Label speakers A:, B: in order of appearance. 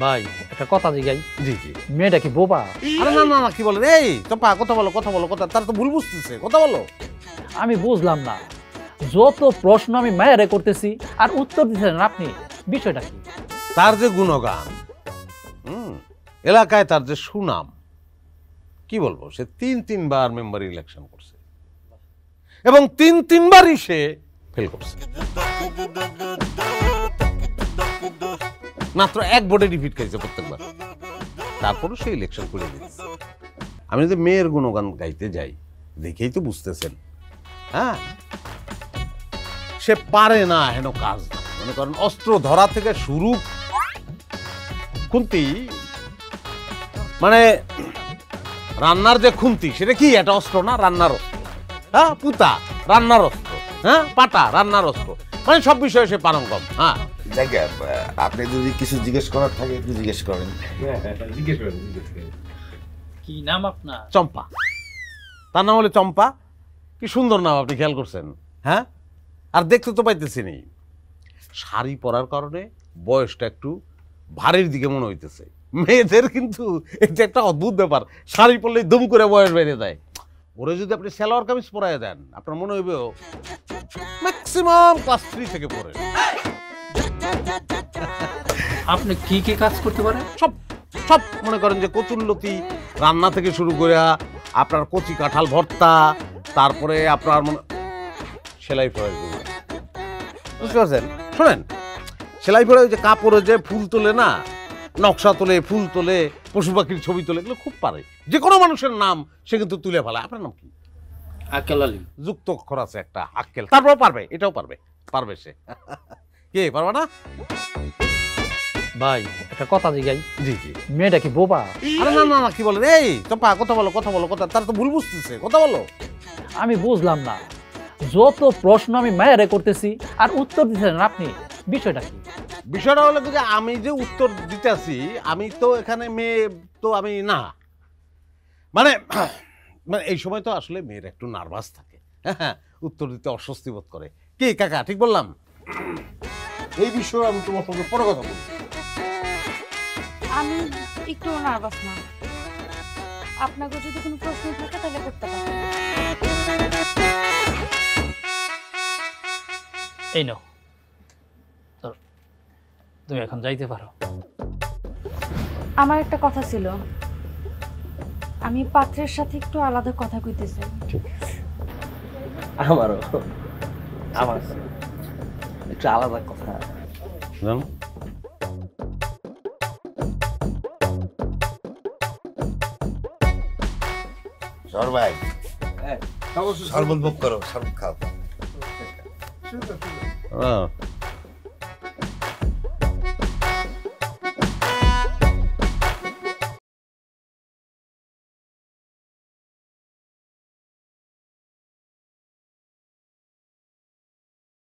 A: ভাই একটা কথা জিগাই,
B: জি জি।
A: মেয়েটা কি বোবা?
B: আরে না না না, কি বলেন? এই চম্পা, কথা বলো কথা বলো, কথা তার তো ভুল বুঝতেছে, কথা বলো।
A: আমি বুঝলাম না, যত প্রশ্ন আমি মায়েরে করতেছি আর উত্তর দিচ্ছেন আপনি, বিষয়টা কি?
B: তার যে গুণগান, এলাকায় তার যে সুনাম, কি বলবো, সে তিনবার মেম্বার ইলেকশন করছে এবং তিনবারই সে ফেল করছে। মাত্র এক ভোটে ডিফিট খাইছে প্রত্যেকবার, তারপরও সে ইলেকশন করে দিচ্ছে। আমি যদি মেয়ের গুণগান গাইতে যাই, দেখেই তো বুঝতেছেন। হ্যাঁ, সে পারে না হেন কাজ না। মনে করেন অস্ত্র ধরা থেকে শুরু, খুন্তি মানে রান্নার যে খুন্তি, সেটা কি একটা অস্ত্র না? রান্নার অস্ত্র। হ্যাঁ, পুতা রান্নার অস্ত্র, হ্যাঁ, পাটা রান্নার অস্ত্র, মানে সব বিষয়ে সে পারঙ্গম। হ্যাঁ,
C: জায়গা আপনি যদি কিছু জিজ্ঞেস করার থাকে একটু জিজ্ঞেস করেন।
A: কি নাম আপনার?
B: চম্পা। তার নাম হলে চম্পা। কি সুন্দর নাম, আপনি খেয়াল করছেন? হ্যাঁ, আর দেখতে তো পাইতেছি নি। শাড়ি পরার কারণে বয়সটা একটু ভারীর দিকে মনে হইতেছে। মেয়েদের কিন্তু এটা একটা অদ্ভুত ব্যাপার, শাড়ি পরলে দুম করে বয়স বেড়ে যায়। ওরে যদি আপনি সালোয়ার কামিজ পরাইয়া দেন, আপনার মনে হইবে ম্যাক্সিমাম ক্লাস 3 থেকে পড়ে।
A: আপনি কি কি কাজ করতে পারেন?
B: সব সব মনে করেন যে কচুল্লতি রান্না থেকে শুরু করে আপনার কচি কাঁঠাল ভর্তা, তারপরে আপনার সেলাই ফড়াই, বুঝতে পারছেন? শোনেন, সেলাই ফড়াই যে কাপড়ে যে ফুল তোলে না, নকশা তোলে, ফুল তোলে, পশু পাখির ছবি তোলে, এগুলো খুব পারে। যে কোনো মানুষের নাম সে কিন্তু তুলে ফেলায়। আপনার নাম কি?
A: আক্কেল আলী।
B: যুক্ত অক্ষর আছে একটা, আক্কেল। তারপর পারবে, এটাও পারবে, পারবে সে। কে পারবে না?
A: ভাই একটা কথা জিগাই,
B: জি জি।
A: মেয়েটা কি বোবা?
B: আরে না না না, কি বলেন? এই চম্পা, কথা বলো কথা বলো, কথা তার তো ভুল বুঝতেছে, কথা বলো।
A: আমি বুঝলাম না, যত প্রশ্ন আমি মায়েরে করতেছি আর উত্তর দিচ্ছেন আপনি, বিষয়টা কি?
B: বিষয়টা হলো যে আমি যে উত্তর দিতেছি, আমি তো এখানে মেয়ে তো আমি না, মানে মানে এই সময় তো আসলে মেয়ের একটু নার্ভাস থাকে। হ্যাঁ, উত্তর দিতে অস্বস্তি বোধ করে। কি কাকা, ঠিক বললাম? এই বিষয়ে আমি তোমার সঙ্গে পরে কথা বলবো।
D: আমি একটু নার্ভাস না, আপনাকে যদি কোনো প্রশ্ন থাকে তাহলে করতে পারেন।
A: এই নাও, তুমি এখন যাইতে পারো।
D: আমার একটা কথা ছিল, আমি পাত্রের সাথে একটু আলাদা কথা কইতেছি।
E: আমারও আমার একটু আলাদা কথা।
C: সর ভাই, শরবত বুক করো, শরবত খাও।